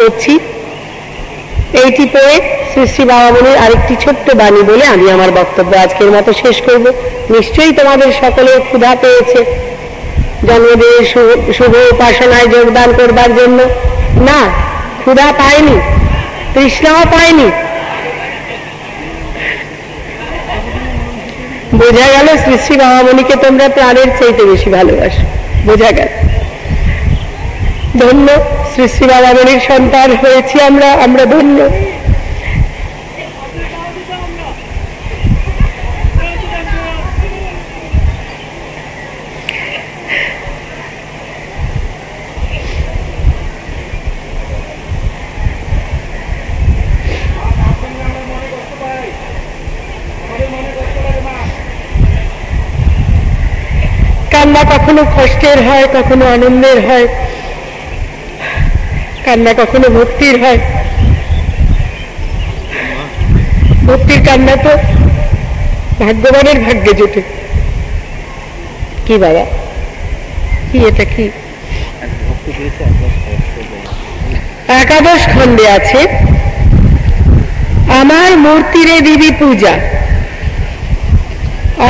করছি। এইটি পড়ে শ্রী শ্রী বাবামণির আরেকটি ছোট্ট বাণী বলে আমি আমার বক্তব্য আজকের মতো শেষ করব। নিশ্চয়ই তোমাদের সকলের ক্ষুধা পেয়েছে জন্মদিনের শুভ উপাসনায় যোগদান করবার জন্য। না, ক্ষুধা পায়নি, তৃষ্ণাও পায়নি। বোঝা গেল শ্রী শ্রী বাবামণিকে তোমরা প্রাণের চাইতে বেশি ভালোবাসো, বোঝা গেল। ধন্য, শ্রী শ্রী বাবামণির সন্তান হয়েছি আমরা ধন্য। কান্না কখনো কষ্টের হয়, কখনো আনন্দের হয়, কান্না কখনো ভক্তির হয়। ভক্তির কান্না তো ভাগ্যবানের ভাগ্যে জোটে। কি বাবা, কি এটা কি? একাদশ খণ্ডে আছে, আমার মূর্তিরে দিবি পূজা।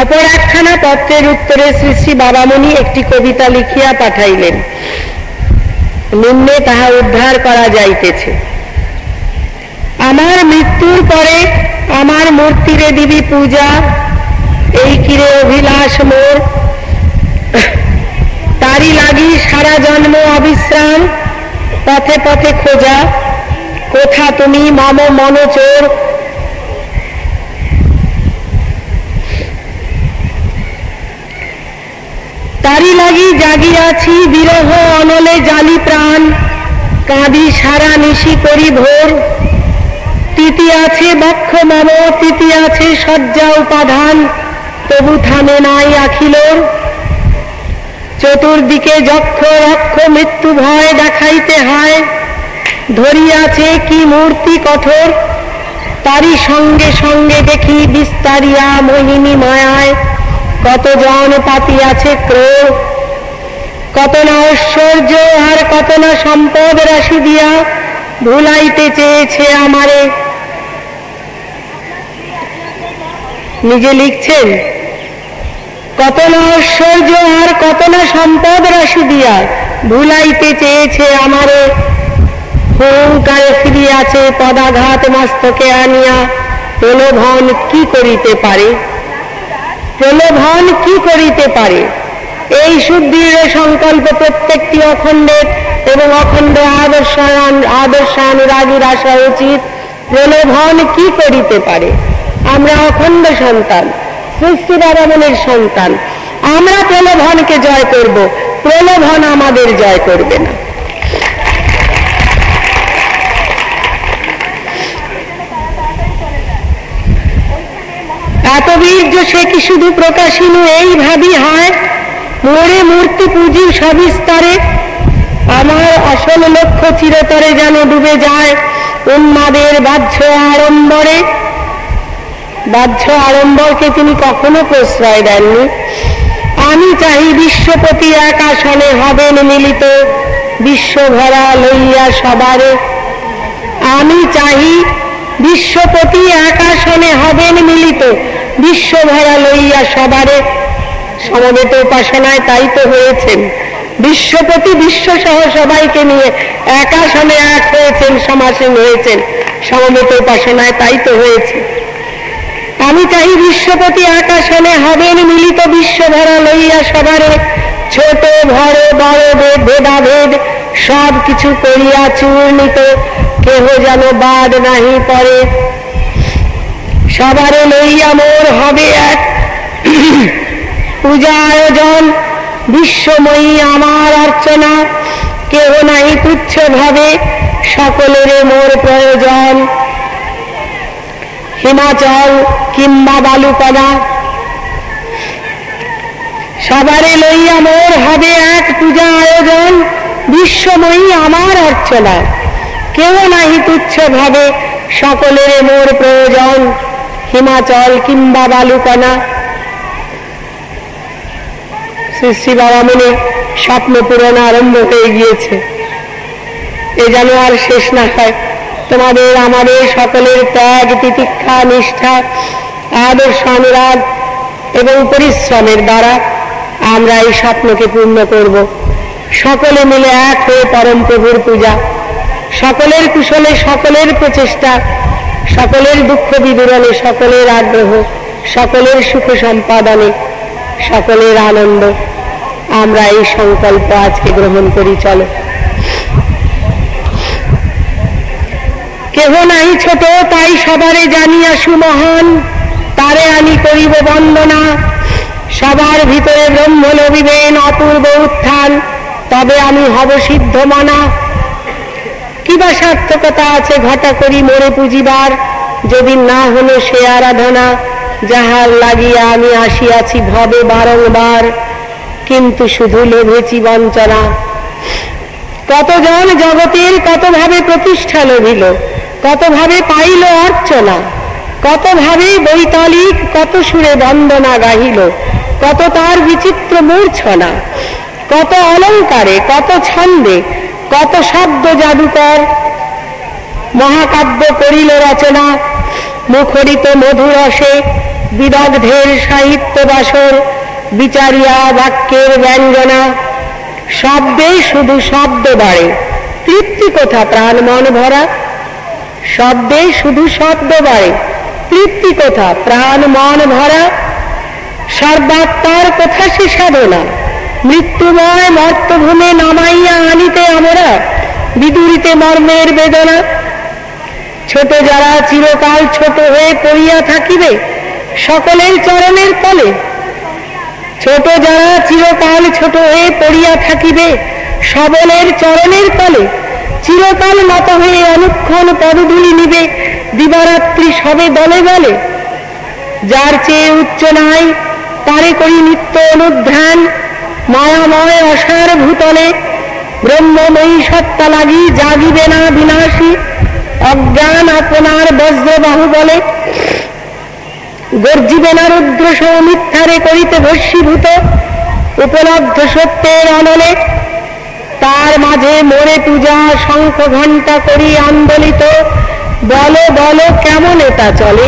অপর একখানা পত্রের উত্তরে শ্রী শ্রী বাবামণি একটি কবিতা লিখিয়া পাঠাইলেন। নিম্নে তাহা উদ্ধার করা যাইতেছে। আমার মৃত্যুর পরে আমার মূর্তিরে দিবি পূজা, এই কিরে অভিলাষ মোর। তারি লাগি সারা জন্ম অবিশ্রাম, পথে পথে খোঁজা, কোথা তুমি মম মনচোর। তারি লাগি জাগিয়াছি বিরহ অনলে জালি প্রাণ, কাঁদি সারা নিশি করি ভোর। তিতি আছে বক্ষ মম, তিতি আছে শয্যা উপাধান, তবু থামে নাই আখিলোর। চতুর্দিকে যক্ষ রক্ষ মৃত্যু ভয় দেখাইতে হয়, ধরিয়াছে কি মূর্তি কঠোর। তারি সঙ্গে সঙ্গে দেখি বিস্তারিয়া মোহিনী মায়ায়, কতজন পাতিয়াছে ক্রোধ। কত না ঐশ্বর্য আর কত না সম্পদ রাশি দিয়া ভুলাইতে চেয়েছে আমারে। নিজে লিখছেন, কত না ঐশ্বর্য আর কত না সম্পদ রাশি দিয়া ভুলাইতে চেয়েছে আমারে। হুঙ্কারে ফিরিয়াছে পদাঘাত মস্তকে আনিয়া, প্রলোভন কি করিতে পারে, প্রলোভন কি করিতে পারে। এই সুদৃঢ় সংকল্প প্রত্যেকটি অখণ্ডের এবং অখণ্ড আদর্শানুরাগীর আসা উচিত। প্রলোভন কি করিতে পারে? আমরা অখণ্ড সন্তান, শ্রী শ্রী বাবামণির সন্তান। আমরা প্রলোভনকে জয় করব, প্রলোভন আমাদের জয় করবে না। এত বীর্য সে কি শুধু প্রকাশিনু এই ভাবি হয়, মোরে মূর্তি পুঁজি সবিস্তারে। আমার আসল লক্ষ্য চিরতরে যেন ডুবে যায় উন্মাদের বাহ্য আড়ম্বরে। বাহ্য আড়ম্বরকে তিনি কখনো প্রশ্রয় দেননি। আমি চাহি বিশ্বপতি এক আসনে হবেন মিলিত, বিশ্বভরা লইয়া সবারে। আমি চাহি বিশ্বপতি এক আসনে হবেন মিলিত, বিশ্বভরা লইয়া সবারে। সমবেত উপাসনায় তাই তো হয়েছেন। বিশ্বপতি বিশ্ব সহ সবাইকে নিয়ে এক আসনে এক হয়েছেন, সমাসীন হয়েছেন। সমবেত উপাসনায় তাই তো হয়েছে। আমি চাই বিশ্বপতি এক আসনে হবেন মিলিত, বিশ্বভরা লইয়া সবারে। ছোট বড় বড় ভেদাভেদ সব কিছু করিয়া চূর্ণিত, কেহ যেন বাদ নাহি পড়ে। সবারে লইয়া মোর হবে এক পূজা আয়োজন, বিশ্বময়ী আমার অর্চনা। কেহ নাহি তুচ্ছ ভাবে, সকলের মোর প্রয়োজন। হিমাচল কিংবা বালুকণা, সবারে লইয়া মোর হবে এক পূজা আয়োজন, বিশ্বময়ী আমার অর্চনা। কেউ নাহি তুচ্ছ ভাবে, সকলের মোর প্রয়োজন। হিমাচল কিংবা বালুকণা। শ্রী শ্রী বাবামণির স্বপ্ন পূরণ আরম্ভ হয়ে গিয়েছে। এ যেন আর শেষ না হয়। তোমাদের আমাদের সকলের ত্যাগ, তিতিক্ষা, নিষ্ঠা, আদর্শ, অনুরাগ এবং পরিশ্রমের দ্বারা আমরা এই স্বপ্নকে পূর্ণ করব। সকলে মিলে এক হয়ে পরম প্রভুর পূজা, সকলের কুশলে, সকলের প্রচেষ্টা, সকলের দুঃখ বিদূরণে, সকলের আগ্রহ, সকলের সুখ সম্পাদনে, সকলের আনন্দ, আমরা এই সংকল্প আজকে গ্রহণ করি। চলো। কেহ নাই ছোট তাই সবারে জানিয়া সুমহান, তারে আমি করিব বন্দনা। সবার ভিতরে ব্রহ্ম লভিবেন অপূর্ব উত্থান, তবে আমি হব সিদ্ধ মানা। কিবা সার্থকতা আছে ঘটা করি মোরে পুজিবার, যদি না হলো সে আরাধনা। যাহার লাগিয়া আমি আসিয়াছি ভবে বারংবার, কিন্তু শুধু লোভেছি বঞ্চনা। কতজন জগতের কতভাবে প্রতিষ্ঠা লভিল, কতভাবে পাইল অর্চনা, কতভাবে বৈতালিক কত সুরে বন্দনা গাহিল, কত তার বিচিত্র মূর্ছনা, কত অলঙ্কারে, কত ছন্দে, কত শব্দ জাদুকর মহাকাব্য করিল রচনা। মুখরিত মধুরসে বিদগ্ধের সাহিত্য বাসর, বিচারিয়া বাক্যের ব্যঞ্জনা। শব্দে শুধু শব্দ বাড়ে, তৃপ্তি কোথা প্রাণ মন ভরা। শব্দে শুধু শব্দ বাড়ে, তৃপ্তি কোথা প্রাণ মন ভরা। সর্বাত্মার কোথা সে সাধনা, মৃত্যুময় মর্তভূমে নামাইয়া আনিতে আমরা বিদুরিতে মর্মের বেদনা। ছোট যারা চিরকাল ছোট হয়ে পড়িয়া থাকিবে সকলের চরণের তলে, ছোট যারা চিরকাল ছোট হয়ে পড়িয়া থাকিবে সবলের চরণের তলে, চিরকাল নত হয়ে অনুক্ষণ পদধূলি নিবে দিবারাত্রি সবে দলে দলে। যার চেয়ে উচ্চ নাই তারে করি নিত্য অনুধ্যান, মায়াময় অসার ভূতলে ব্রহ্মময়ী সত্তা লাগি জাগিবে না বিনাশী। অজ্ঞান আপনার বজ্রবাহু বলে গর্জিবে না রুদ্র সৌমিথ্যারে করিতে ভস্মীভূত। উপলব্ধ সত্যের অনলে তার মাঝে মোরে পূজা শঙ্খ ঘণ্টা করি আন্দোলিত। বলো বলো কেমন এটা চলে,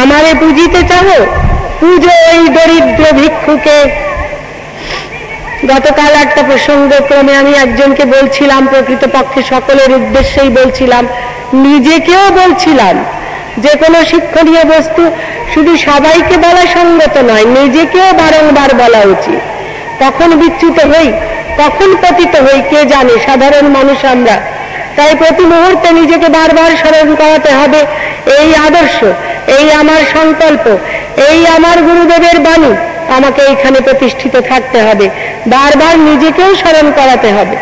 আমারে পুজিতে চাও পুজো ওই দরিদ্র ভিক্ষুকে। গতকাল একটা প্রসঙ্গক্রমে আমি একজনকে বলছিলাম, প্রকৃতপক্ষে সকলের উদ্দেশ্যেই বলছিলাম, নিজেকেও বলছিলাম, যে কোনো শিক্ষণীয় বস্তু শুধু সবাইকে বলা সঙ্গত নয়, নিজেকেও বারংবার বলা উচিত। কখন বিচ্যুত হই, কখন পতিত হই কে জানে, সাধারণ মানুষ আমরা। তাই প্রতি মুহূর্তে নিজেকে বারবার স্মরণ করাতে হবে, এই আদর্শ, এই আমার সংকল্প, এই আমার গুরুদেবের বাণী, আমাকে এইখানে প্রতিষ্ঠিত থাকতে হবে। বারবার নিজেকেও স্মরণ করাতে হবে।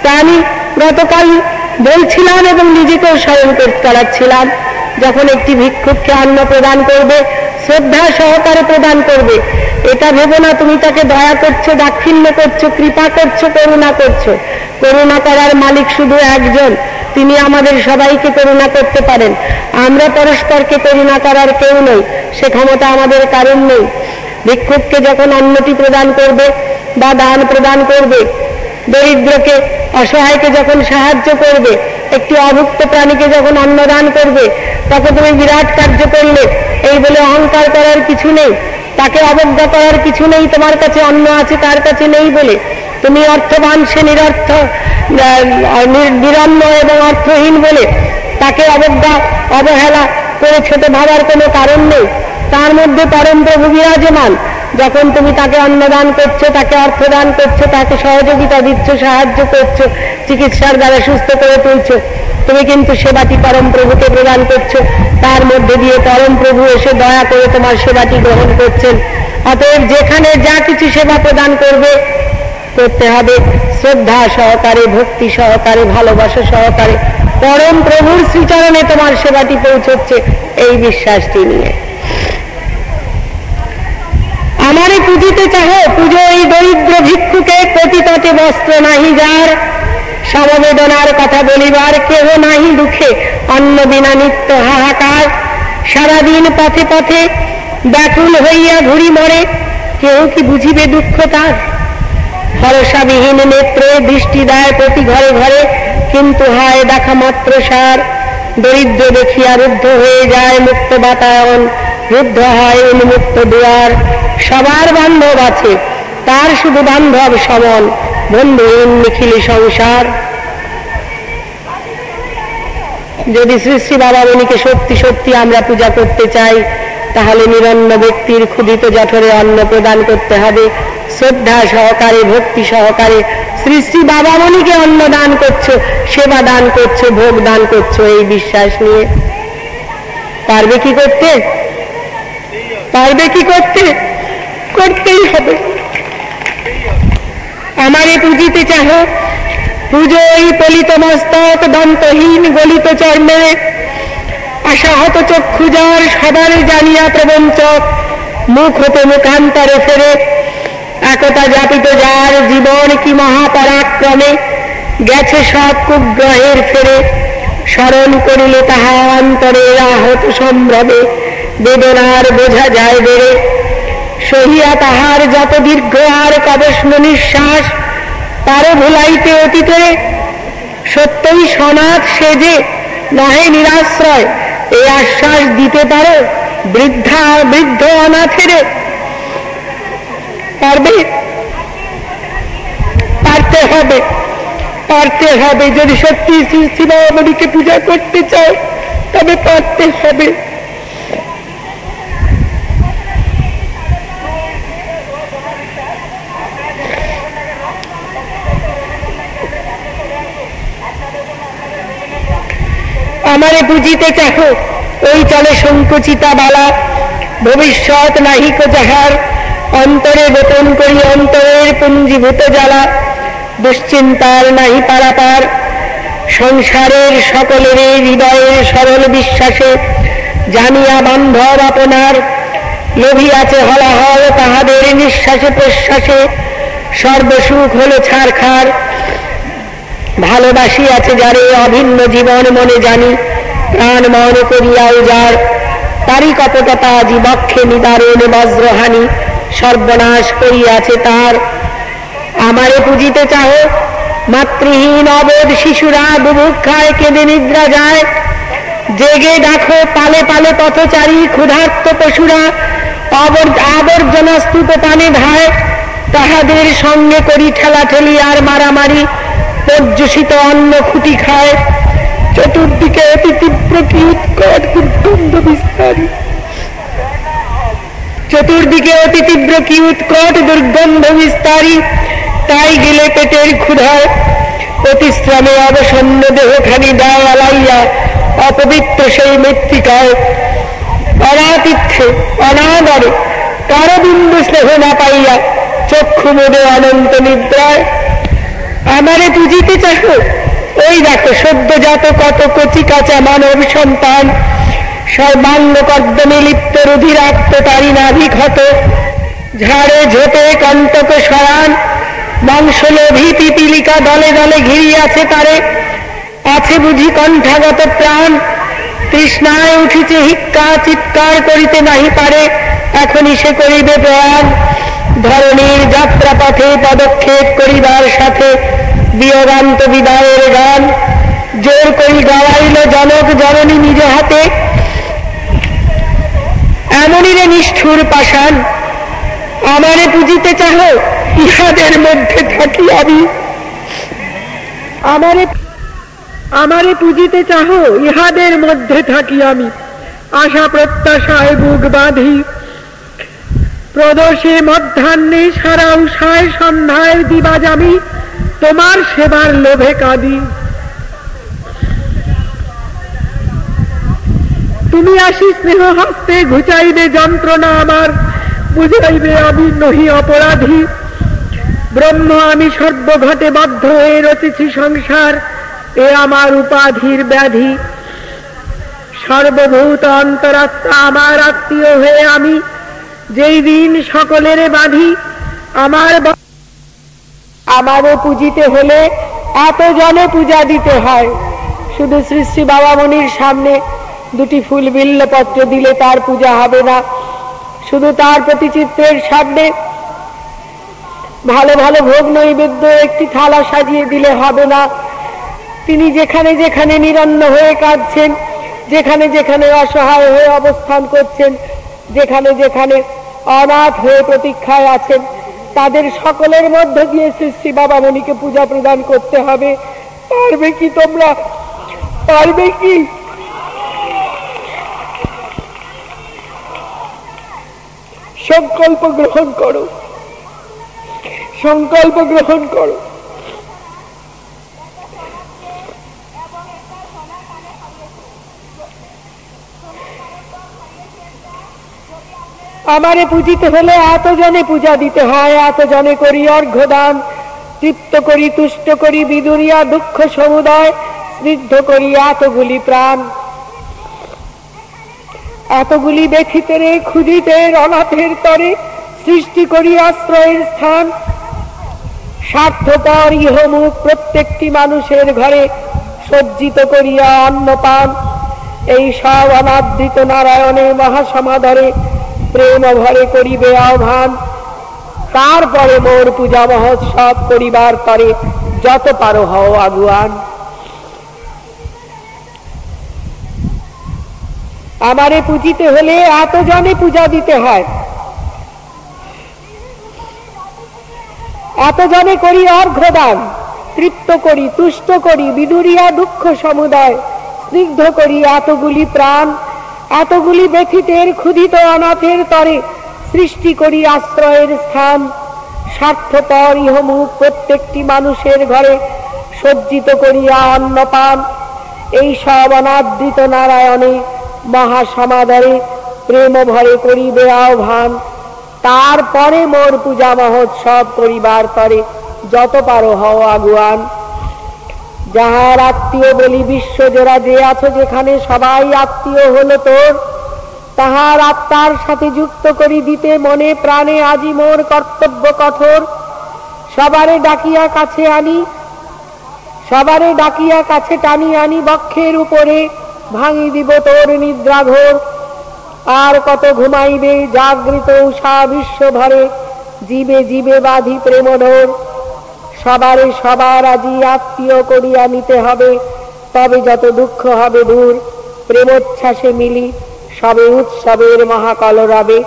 তা আমি গতকাল বলছিলাম এবং নিজেকেও স্মরণ করাচ্ছিলাম, যখন একটি ভিক্ষুককে অন্ন প্রদান করবে শ্রদ্ধা সহকারে প্রদান করবে। এটা ভেবো না তুমি তাকে দয়া করছো, দাক্ষিণ্য করছো, কৃপা করছো, করুণা করছো। করুণা করার মালিক শুধু একজন, তিনি আমাদের সবাইকে করুণা করতে পারেন। আমরা পরস্পরকে করুণা করার কেউ নই, সে ক্ষমতা আমাদের কারণ নেই। ভিক্ষুককে যখন অন্নটি প্রদান করবে বা দান প্রদান করবে, দরিদ্রকে অসহায়কে যখন সাহায্য করবে, একটি অভুক্ত প্রাণীকে যখন অন্নদান করবে, তখন তুমি বিরাট কার্য করলে এই বলে অহংকার করার কিছু নেই, তাকে অবজ্ঞা করার কিছু নেই। তোমার কাছে অন্ন আছে তার কাছে নেই বলে তুমি অর্থবান সে নিরর্থ নিরন্ন এবং অর্থহীন বলে তাকে অবজ্ঞা অবহেলা করে ছোট ভাবার কোনো কারণ নেই। তার মধ্যে পরম প্রভু বিরাজমান। যখন তুমি তাকে অন্নদান করছো, তাকে অর্থদান করছো, তাকে সহযোগিতা দিচ্ছ, সাহায্য করছো, চিকিৎসার দ্বারা সুস্থ করে তুলছো, তুমি কিন্তু সেবাটি পরম প্রভুকে প্রদান করছো। তার মধ্যে দিয়ে পরম প্রভু এসে দয়া করে তোমার সেবাটি গ্রহণ করছেন। অতএব যেখানে যা কিছু সেবা প্রদান করবে, করতে হবে শ্রদ্ধা সহকারে, ভক্তি সহকারে, ভালোবাসা সহকারে। পরম প্রভুর শ্রীচরণে তোমার সেবাটি পৌঁছচ্ছে এই বিশ্বাসটি নিয়ে। আমারে পুজিতে চাহ পুজো এই দরিদ্র ভিক্ষুকে, পতিতটে বস্ত্র নাহি যার, সমবেদনার কথা বলিবার কেহ নাহি দুঃখে, অন্ন বিনা নিত্য হাহাকার। সারাদিন পথে পথে ব্যাকুল হইয়া ঘুরি মরে, কেউ কি বুঝিবে দুঃখ তার। ভরসাবিহীন নেত্রে দৃষ্টি দেয় প্রতি ঘরে ঘরে, কিন্তু হয় দেখা মাত্র সার। দরিদ্র দেখিয়া রুদ্ধ হয়ে যায় মুক্ত বাতায়ন, রুদ্ধ হয় উন্মুক্ত দুয়ার। সবার বান্ধব আছে, তার শুধু বান্ধব সমন, বন্ধুহীন নিখিল সংসার। যদি শ্রী শ্রী বাবামণিকে সত্যি সত্যি আমরা পূজা করতে চাই, তাহলে নিরন্ন ব্যক্তির ক্ষুধিত জঠরে অন্ন প্রদান করতে হবে। শ্রদ্ধা সহকারে, ভক্তি সহকারে শ্রী শ্রী বাবামণিকে অন্ন দান করছো, সেবা দান করছো, ভোগ দান করছো, এই বিশ্বাস নিয়ে। পারবে কি করতে? পারবে কি করতে? করতেই হবে। আমারে পুজিতে চাহ, পুজো এই পলিত মস্তক, দন্তহীন গলিত চর্মে, আশাহত চক্ষু যার, সবার জানিয়া প্রবঞ্চক, মুখ হতে মুখান্তরে ফেরে। একতা জাপিত যার, জীবন কি মহাপরাক্রমে, গেছে সব কুগ্রহের ফেরে। স্মরণ করিলে তাহা অন্তরে আহত সম্ভ্রমে, বেদনার বোঝা যায় বেড়ে। সহিয়া তাহার যত দীর্ঘ আর কবষ্ণ নিঃশ্বাস, তারে ভুলাইতে অতীতে। সত্যই সনাথ সেজে নহে নিরাশ্রয়, এই আশ্বাস দিতে পারো বৃদ্ধ অনাথেরে। পারবে? পারতে হবে, পারতে হবে। যদি সত্যি শ্রী শ্রী বাবামণিকে পূজা করতে চাও, তবে পারতে হবে। আমারে বুঝিতে চাহ, ওই চলে সংকুচিতা বালা, ভবিষ্যৎ নাহিক যাহার, অন্তরে গোপন করি অন্তরের পুঞ্জীভূত জ্বালা। দুশ্চিন্তার নাহি পারাপার, সংসারের সকলের হৃদয়ের সরল বিশ্বাসে, জানিয়া বান্ধব আপনার। লোভিয়াছে হলাহল তাহাদের নিঃশ্বাসে প্রশ্বাসে, সর্বসুখ হলো ছারখার। ভালোবাসি আছে যারে অভিন্ন জীবন মনে জানি, প্রাণ মন করিয়া উজাড়। তারই কপটতা আজি বক্ষে নিদারুণ বজ্রহানি, সর্বনাশ করিয়াছে তার। আমারে পুজিতে চাহ, মাতৃহীন অবোধ শিশুরা বুভুক্ষায় কেঁদে নিদ্রা যায়। জেগে দেখো পালে পালে পথচারী ক্ষুধার্ত পশুরা, আবর্জনা স্তূপ পানে ধায়। তাহাদের সঙ্গে করি ঠেলাঠেলি আর মারামারি, পর্যুষিত অন্ন খুঁটি খায়। চতুর্দিকে অতি তীব্র কি উৎকট দুর্গন্ধ বিস্তারী, চতুর্দিকে অতি তীব্র কি উৎকট দুর্গন্ধ বিস্তারী। তাই গেলে পেটের ক্ষুধায়, অতিশ্রমে অবসন্ন দেহখানি দেয় আলাইয়া, অপবিত্র সেই মৃত্তিকায়। অনাতিথ্যে অনাদরে কারো বিন্দু স্নেহ না পাইয়া, চক্ষু মোদে অনন্ত নিদ্রায়। আমারে পুজিতে চাহ, ওই দেখো সদ্যজাত কত কচি কাঁচা মানব সন্তান, সর্বাঙ্গ কর্দমে লিপ্ত রুধিরাক্ত তারি নাভি ক্ষত। ঝাড়ে ঝোপে কন্তক সরান, মাংসলোভী পিপিলিকা দলে দলে ঘিরিয়াছে তারে। আছে বুঝি কণ্ঠাগত প্রাণ, তৃষ্ণায় উঠিছে হিক্কা, চিৎকার করিতে নাহি পারে, এখনই সে করিবে প্রয়াণ। ধরণীর যাত্রা পথে পদক্ষেপ করিবার সাথে, বিয়োগান্ত বিদায়ের গান জোর করি গাওয়াইল জনক জননী নিজ হাতে। এমনই রে নিষ্ঠুর পাষাণ, আমারে পুজিতে চাহ, ইহাদের মধ্যে থাকি আমি। আমারে পুজিতে চাহ, ইহাদের মধ্যে থাকি আমি। আশা প্রত্যাশায় বুক বাঁধি, প্রদোষে মধ্যাহ্নে সারা উষায় সন্ধ্যায় দিবাজ আমি, তোমার সেবার লোভে কাঁদি। তুমি আসি স্নেহ হস্তে ঘুচাইবে যন্ত্রণা আমার, বুঝাইবে আমি নহি অপরাধী। ব্রহ্ম আমি সর্বঘটে বদ্ধ হয়ে রচেছি সংসার, এ আমার উপাধির ব্যাধি। সর্বভূত অন্তরাত্মা আমার আত্মীয় হয়ে আমি, যেই দিন সকলের বাঁধি। আমারও পুজিতে হলে এত জনে পূজা দিতে হয়। শুধু শ্রী শ্রী বাবামণির সামনে দুটি ফুল বিল্লপত্র দিলে তার পূজা হবে না। শুধু তার প্রতিচিত্রের সামনে ভালো ভালো ভোগ নৈবেদ্য একটি থালা সাজিয়ে দিলে হবে না। তিনি যেখানে যেখানে নিরন্ন হয়ে কাঁদছেন, যেখানে যেখানে অসহায় হয়ে অবস্থান করছেন, যেখানে যেখানে অনাথ হয়ে প্রতীক্ষায় আছেন, তাদের সকলের মধ্য দিয়ে শ্রী শ্রী বাবামণিকে পূজা প্রদান করতে হবে। পারবে কি তোমরা? পারবে কি? সংকল্প গ্রহণ করো, সংকল্প গ্রহণ করো। আমারে পুজিতে হলে এত জনে পূজা দিতে হয়, এত জনে করি অর্ঘ্যদান, তৃপ্ত করি তুষ্ট করি বিদুরিয়া দুঃখ সমুদয়, স্নিগ্ধ করি এতগুলি প্রাণ, এতগুলি ব্যথিতের ক্ষুধিতের অনাথের তরে সৃষ্টি করি আশ্রয়ের স্থান। স্বার্থপর ইহমুখ প্রত্যেকটি মানুষের ঘরে সজ্জিত করিয়া অন্নপান, এই সব অনাদৃত নারায়ণের মহাসমাদরে প্রেম ভরে করিবে আহ্বান। তারপরে মোর পূজা মহোৎসব করিবার তরে যত পারো হও আগুয়ান। আমারে পুজিতে হলে এত জনে পূজা দিতে হয়, এত জনে করি অর্ঘ্যদান, তৃপ্ত করি তুষ্ট করি বিদুরিয়া দুঃখ সমুদয়, স্নিগ্ধ করি এতগুলি প্রাণ, এতগুলি ব্যথিতের ক্ষুধিত অনাথের তরে সৃষ্টি করি আশ্রয়ের স্থান। স্বার্থপর ইহমুখ প্রত্যেকটি মানুষের ঘরে সজ্জিত করিয়া অন্নপান, এই সব অনাদৃত নারায়ণে মহাসমাদরে প্রেম ভরে করিবে আহ্বান। তারপরে মোর পূজা মহোৎসব করিবার তরে যত পারো হও আগুয়ান। যাহার আত্মীয় বলি বিশ্বজোড়া যে আছো যেখানে, সবাই আত্মীয় হলো তোর, তাহার আত্মার সাথে যুক্ত করি দিতে মনে প্রাণে আজি মোর কর্তব্য কঠোর। সবারে ডাকিয়া কাছে আনি, সবারে ডাকিয়া কাছে টানি আনি, বক্ষের উপরে ভাঙি দিব তোর নিদ্রা ঘোর। আর কত ঘুমাইবে জাগৃত উষা বিশ্ব ভরে, জীবে জীবে বাঁধি প্রেমধর। সবারে সবার আজি আত্মীয় করিয়া নিতে হবে, তবে যত দুঃখ হবে দূর। প্রেমোচ্ছ্বাসে মিলি সবে উৎসবের মহাকলরবে,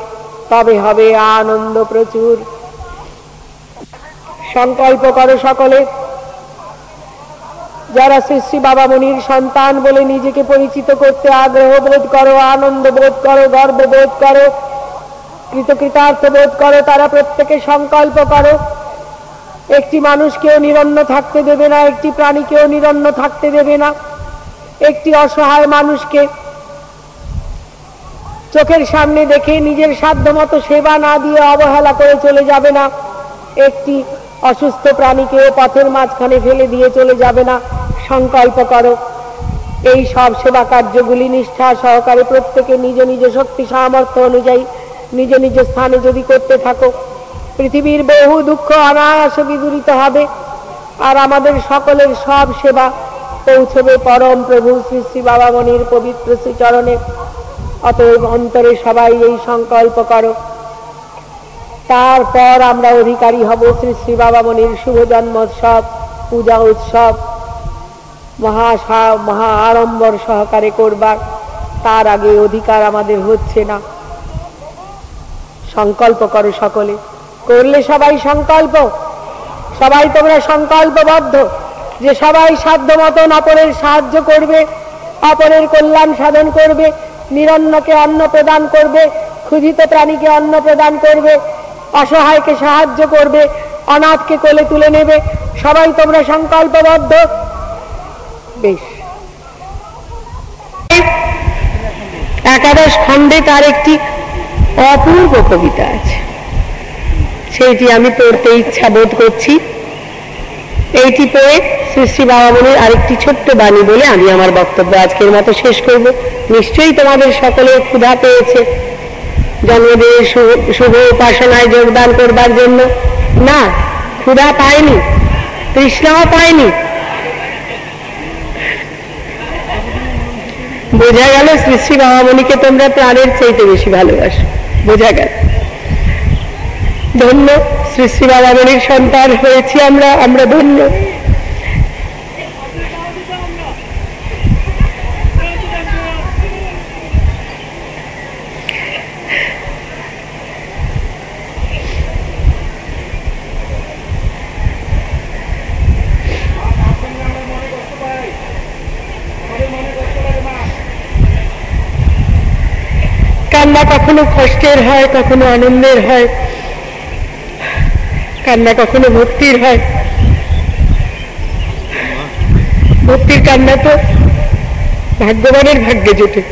তবে হবে আনন্দ প্রচুর। সংকল্প করো সকলে, যারা শ্রী শ্রী বাবামণির সন্তান বলে নিজেকে পরিচিত করতে আগ্রহ বোধ করো, আনন্দ বোধ করো, গর্ব বোধ করো, কৃতকৃতার্থ বোধ করো, তারা প্রত্যেকে সংকল্প করো। একটি মানুষকেও নিরন্ন থাকতে দেবে না, একটি প্রাণীকেও নিরন্ন থাকতে দেবে না। একটি অসহায় মানুষকে চোখের সামনে দেখে নিজের সাধ্যমতো সেবা না দিয়ে অবহেলা করে চলে যাবে না। একটি অসুস্থ প্রাণীকেও পথের মাঝখানে ফেলে দিয়ে চলে যাবে না। সংকল্প করো এই সব সেবা কার্যগুলি নিষ্ঠা সহকারে প্রত্যেকে নিজ নিজ শক্তি সামর্থ্য অনুযায়ী নিজ নিজ স্থানে যদি করতে থাকো, পৃথিবীর বহু দুঃখ অনায়াসে বিদূরিত হবে, আর আমাদের সকলের সব সেবা পৌঁছবে পরম প্রভু শ্রী শ্রী বাবামণির পবিত্র শ্রীচরণে। অতএব অন্তরে সবাই এই সংকল্প করো। তারপর আমরা অধিকারী হব শ্রী শ্রী বাবামণির শুভ জন্মোৎসব পূজা উৎসব মহা আড়ম্বর সহকারে করবার। তার আগে অধিকার আমাদের হচ্ছে না। সংকল্প করো সকলে, করলে সবাই সংকল্প, সবাই তোমরা সংকল্পবদ্ধ যে সবাই সাধ্য মতন অপরের সাহায্য করবে, অপরের কল্যাণ সাধন করবে, নিরন্নকে অন্ন প্রদান করবে, ক্ষুধিত প্রাণীকে অন্ন প্রদান করবে, অসহায়কে সাহায্য করবে, অনাথকে কোলে তুলে নেবে। সবাই তোমরা সংকল্পবদ্ধ। বেশ, একাদশ খণ্ডে তার একটি অপূর্ব কবিতা আছে, সেইটি আমি পড়তে ইচ্ছা বোধ করছি। এইটি পড়ে শ্রী শ্রী বাবামণির আরেকটি ছোট্ট বাণী বলে আমি আমার বক্তব্য আজকের মতো শেষ করব। নিশ্চয়ই তোমাদের সকলের ক্ষুধা পেয়েছে জন্মদিনের শুভ উপাসনায় যোগদান করবার জন্য। না, ক্ষুধা পায়নি, তৃষ্ণাও পায়নি। বোঝা গেল শ্রী শ্রী বাবামণিকে তোমরা প্রাণের চাইতে বেশি ভালোবাসো, বোঝা গেল। ধন্য শ্রী শ্রী শ্রী বাবামণির সন্তান হয়েছি আমরা, আমরা ধন্য। কান্না কখনো কষ্টের হয়, কখনো আনন্দের হয়, কান্না কখনো ভক্তির হয়। ভক্তির কান্না তো ভাগ্যবানের ভাগ্যে জোটে।